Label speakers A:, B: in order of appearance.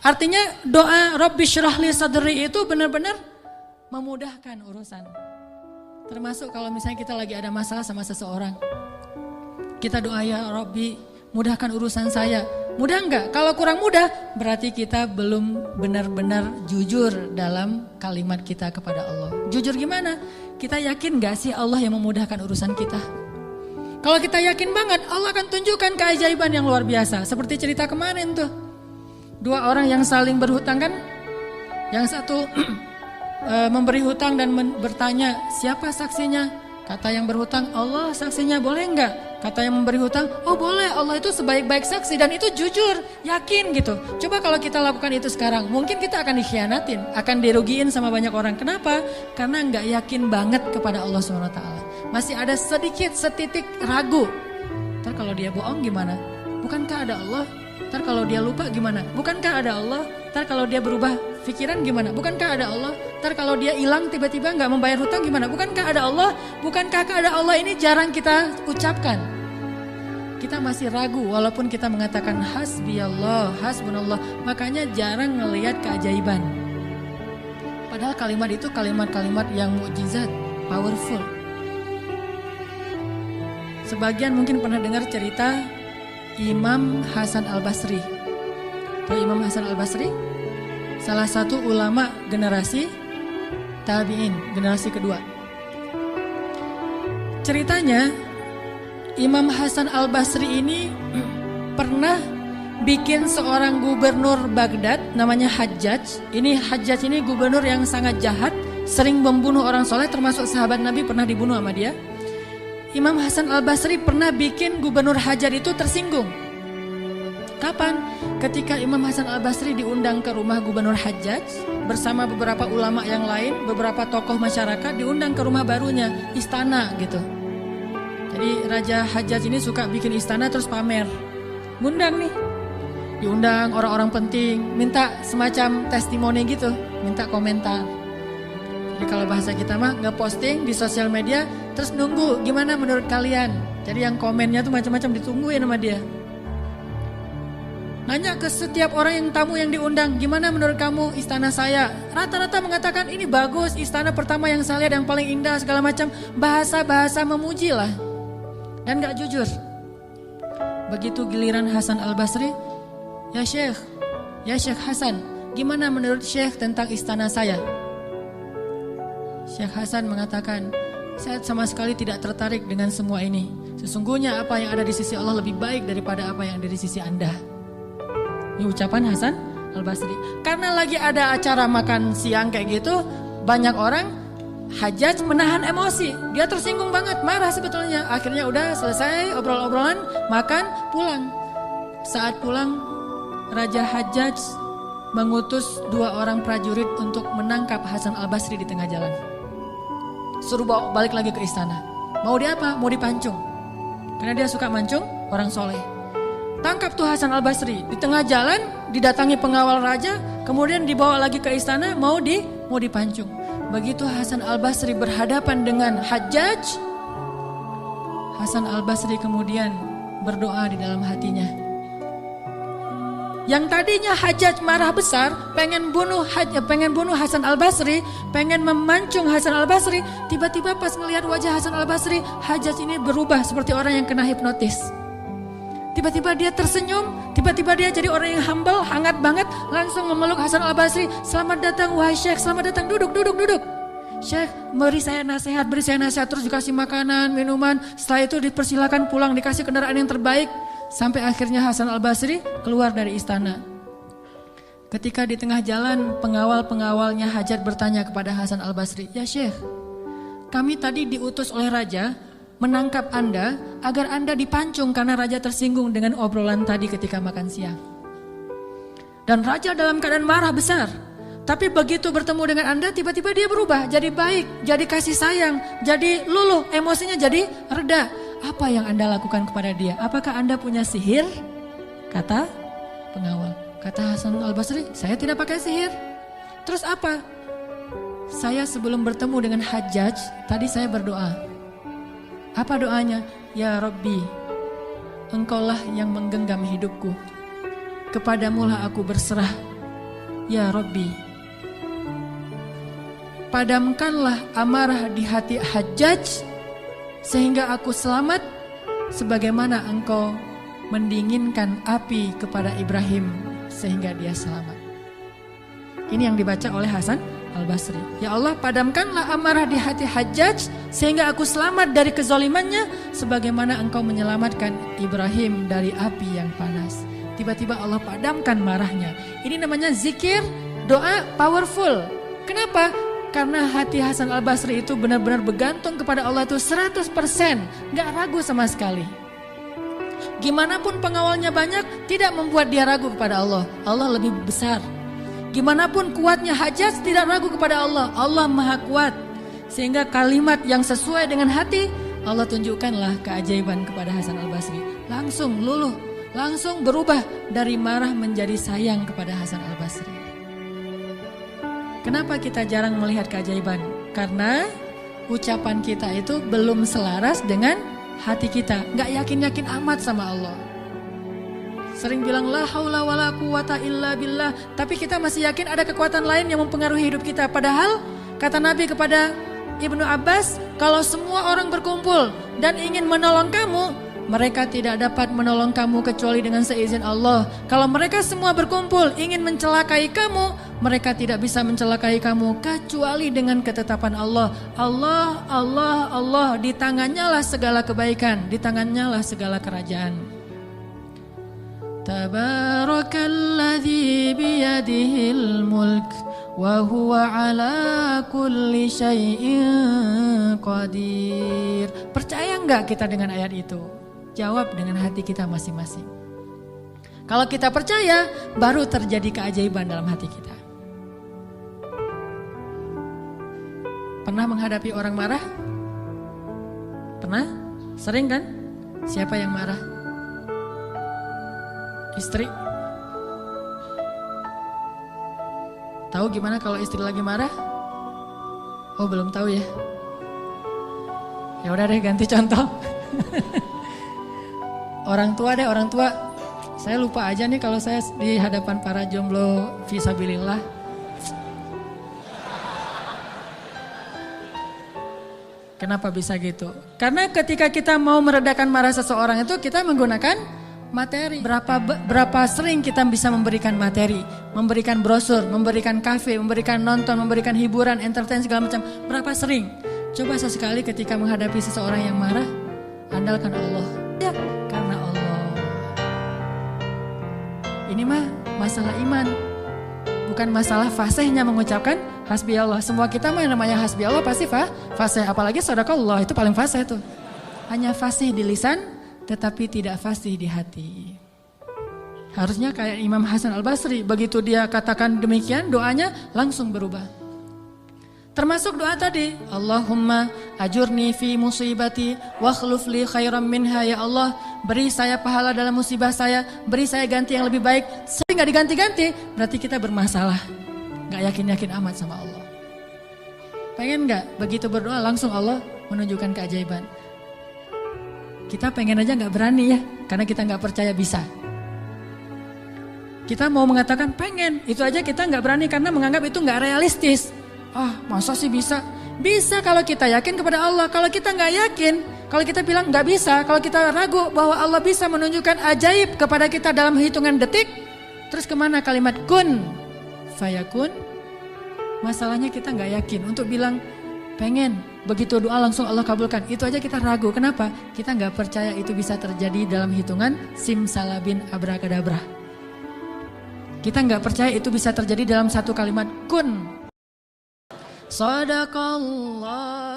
A: Artinya doa Rabbi syrahli sadri itu benar-benar memudahkan urusan. Termasuk kalau misalnya kita lagi ada masalah sama seseorang. Kita doa, ya Rabbi mudahkan urusan saya. Mudah enggak? Kalau kurang mudah berarti kita belum benar-benar jujur dalam kalimat kita kepada Allah. Jujur gimana? Kita yakin enggak sih Allah yang memudahkan urusan kita? Kalau kita yakin banget, Allah akan tunjukkan keajaiban yang luar biasa. Seperti cerita kemarin tuh. Dua orang yang saling berhutang kan? Yang satu memberi hutang dan bertanya, siapa saksinya? Kata yang berhutang, Allah saksinya, boleh enggak? Kata yang memberi hutang, oh boleh, Allah itu sebaik-baik saksi dan itu jujur, yakin gitu. Coba kalau kita lakukan itu sekarang, mungkin kita akan dikhianatin, akan dirugiin sama banyak orang. Kenapa? Karena enggak yakin banget kepada Allah SWT. Masih ada sedikit, setitik ragu. Ntar kalau dia bohong gimana? Bukankah ada Allah? Ntar kalau dia lupa gimana? Bukankah ada Allah? Ntar kalau dia berubah pikiran gimana? Bukankah ada Allah? Ntar kalau dia hilang tiba-tiba nggak membayar hutang gimana? Bukankah ada Allah? Bukankah ada Allah? Ini jarang kita ucapkan. Kita masih ragu walaupun kita mengatakan hasbiyallah, hasbunallah. Makanya jarang ngelihat keajaiban. Padahal kalimat itu kalimat-kalimat yang mukjizat, powerful. Sebagian mungkin pernah dengar cerita Imam Hasan Al-Basri. Tahu Imam Hasan Al-Basri? Salah satu ulama generasi tabi'in, generasi kedua. Ceritanya Imam Hasan Al-Basri ini pernah bikin seorang gubernur Baghdad namanya Hajjaj. Ini Hajjaj ini gubernur yang sangat jahat, sering membunuh orang soleh, termasuk sahabat Nabi pernah dibunuh sama dia. Imam Hasan Al-Basri pernah bikin gubernur Hajjaj itu tersinggung. Kapan? Ketika Imam Hasan Al-Basri diundang ke rumah gubernur Hajjaj bersama beberapa ulama yang lain, beberapa tokoh masyarakat diundang ke rumah barunya, istana gitu. Jadi Raja Hajjaj ini suka bikin istana terus pamer. Ngundang nih. Diundang orang-orang penting, minta semacam testimoni gitu, minta komentar. Jadi kalau bahasa kita mah nge-posting di sosial media terus nunggu gimana menurut kalian. Jadi yang komennya tuh macam-macam ditungguin sama dia. Nanya ke setiap orang yang tamu yang diundang, gimana menurut kamu istana saya? Rata-rata mengatakan ini bagus, istana pertama yang saya lihat yang paling indah segala macam. Bahasa-bahasa memuji lah. Dan gak jujur. Begitu giliran Hasan Al-Basri, ya Syekh Hasan, gimana menurut Syekh tentang istana saya? Syekh Hasan mengatakan, saya sama sekali tidak tertarik dengan semua ini. Sesungguhnya apa yang ada di sisi Allah lebih baik daripada apa yang ada di sisi Anda. Ini ucapan Hasan Al-Basri. Karena lagi ada acara makan siang kayak gitu, banyak orang, Hajjaj menahan emosi. Dia tersinggung banget, marah sebetulnya. Akhirnya udah selesai obrol-obrolan, makan, pulang. Saat pulang, Raja Hajjaj mengutus 2 orang prajurit untuk menangkap Hasan Al-Basri di tengah jalan. Suruh bawa balik lagi ke istana. Mau dia apa? Mau dipancung. Karena dia suka mancung orang soleh. Tangkap tuh Hasan Al-Basri. Di tengah jalan didatangi pengawal raja. Kemudian dibawa lagi ke istana mau dipancung. Begitu Hasan Al-Basri berhadapan dengan Hajjaj, Hasan Al-Basri kemudian berdoa di dalam hatinya. Yang tadinya Hajjaj marah besar, pengen bunuh Hasan Al-Basri, pengen memancung Hasan Al-Basri, tiba-tiba pas ngelihat wajah Hasan Al-Basri, Hajjaj ini berubah seperti orang yang kena hipnotis. Tiba-tiba dia tersenyum, tiba-tiba dia jadi orang yang humble, hangat banget, langsung memeluk Hasan Al-Basri. Selamat datang wahai Syekh, selamat datang, duduk. Syekh, beri saya nasihat, terus dikasih makanan, minuman. Setelah itu dipersilakan pulang, dikasih kendaraan yang terbaik. Sampai akhirnya Hasan Al-Basri keluar dari istana. Ketika di tengah jalan, pengawal-pengawalnya Hajjaj bertanya kepada Hasan Al-Basri, ya Syekh, kami tadi diutus oleh Raja menangkap Anda agar Anda dipancung karena Raja tersinggung dengan obrolan tadi ketika makan siang. Dan Raja dalam keadaan marah besar. Tapi begitu bertemu dengan Anda tiba-tiba dia berubah, jadi baik, jadi kasih sayang, jadi luluh, emosinya jadi reda. Apa yang Anda lakukan kepada dia? Apakah Anda punya sihir? Kata pengawal. Kata Hasan Al-Basri, saya tidak pakai sihir. Terus apa? Saya sebelum bertemu dengan Hajjaj, tadi saya berdoa. Apa doanya? Ya Rabbi, Engkaulah yang menggenggam hidupku. Kepadamulah aku berserah. Ya Rabbi, padamkanlah amarah di hati Hajjaj sehingga aku selamat sebagaimana engkau mendinginkan api kepada Ibrahim sehingga dia selamat. Ini yang dibaca oleh Hasan Al-Basri. Ya Allah, padamkanlah amarah di hati Hajjaj sehingga aku selamat dari kezalimannya sebagaimana engkau menyelamatkan Ibrahim dari api yang panas. Tiba-tiba Allah padamkan marahnya. Ini namanya zikir, doa powerful. Kenapa? Karena hati Hasan Al-Basri itu benar-benar bergantung kepada Allah itu 100%, gak ragu sama sekali. Gimana pun pengawalnya banyak, tidak membuat dia ragu kepada Allah. Allah lebih besar. Gimana pun kuatnya Hajjaj, tidak ragu kepada Allah. Allah maha kuat. Sehingga kalimat yang sesuai dengan hati, Allah tunjukkanlah keajaiban kepada Hasan Al-Basri. Langsung luluh, langsung berubah dari marah menjadi sayang kepada Hasan Al-Basri. Kenapa kita jarang melihat keajaiban? Karena ucapan kita itu belum selaras dengan hati kita. Gak yakin-yakin amat sama Allah. Sering bilang la haula wala quwata illa billah, tapi kita masih yakin ada kekuatan lain yang mempengaruhi hidup kita. Padahal kata Nabi kepada Ibnu Abbas, kalau semua orang berkumpul dan ingin menolong kamu, mereka tidak dapat menolong kamu kecuali dengan seizin Allah. Kalau mereka semua berkumpul ingin mencelakai kamu, mereka tidak bisa mencelakai kamu kecuali dengan ketetapan Allah. Allah, Allah, Allah, di tangannya lah segala kebaikan, di tangannya lah segala kerajaan. Tabarakalladzi biyadihil mulk wa huwa ala kulli syai'in qadir. Percaya enggak kita dengan ayat itu? Jawab dengan hati kita masing-masing. Kalau kita percaya, baru terjadi keajaiban dalam hati kita. Pernah menghadapi orang marah? Pernah? Sering kan? Siapa yang marah? Istri. Tahu gimana kalau istri lagi marah? Oh, belum tahu ya. Ya udah deh, ganti contoh. Orang tua deh, orang tua. Saya lupa aja nih kalau saya di hadapan para jomblo fisabilillah. Kenapa bisa gitu? Karena ketika kita mau meredakan marah seseorang itu kita menggunakan materi. Berapa sering kita bisa memberikan materi, memberikan brosur, memberikan kafe, memberikan nonton, memberikan hiburan, entertain segala macam. Berapa sering? Coba sesekali ketika menghadapi seseorang yang marah, andalkan Allah. Ya, karena Allah. Ini mah masalah iman, bukan masalah fasihnya mengucapkan hasbi Allah. Semua kita mah yang namanya hasbi Allah pasti fasih, apalagi sadaqallah itu paling fasih tuh. Hanya fasih di lisan, tetapi tidak fasih di hati. Harusnya kayak Imam Hasan Al-Basri, begitu dia katakan demikian, doanya langsung berubah. Termasuk doa tadi, Allahumma ajurni fi musibati wa akhluf li khairan minha. Ya Allah, beri saya pahala dalam musibah saya, beri saya ganti yang lebih baik. Sering gak diganti-ganti, berarti kita bermasalah. Gak yakin-yakin amat sama Allah. Pengen gak begitu berdoa langsung Allah menunjukkan keajaiban? Kita pengen aja gak berani ya, karena kita gak percaya bisa. Kita mau mengatakan pengen, itu aja kita gak berani karena menganggap itu gak realistis. Masa sih bisa? Bisa kalau kita yakin kepada Allah. Kalau kita gak yakin, kalau kita bilang gak bisa, kalau kita ragu bahwa Allah bisa menunjukkan ajaib kepada kita dalam hitungan detik, terus kemana kalimat kun fayakun? Masalahnya kita gak yakin untuk bilang pengen, begitu doa langsung Allah kabulkan. Itu aja kita ragu. Kenapa? Kita gak percaya itu bisa terjadi dalam hitungan simsalabin abrakadabra. Kita gak percaya itu bisa terjadi dalam satu kalimat kun. Sadaqallah.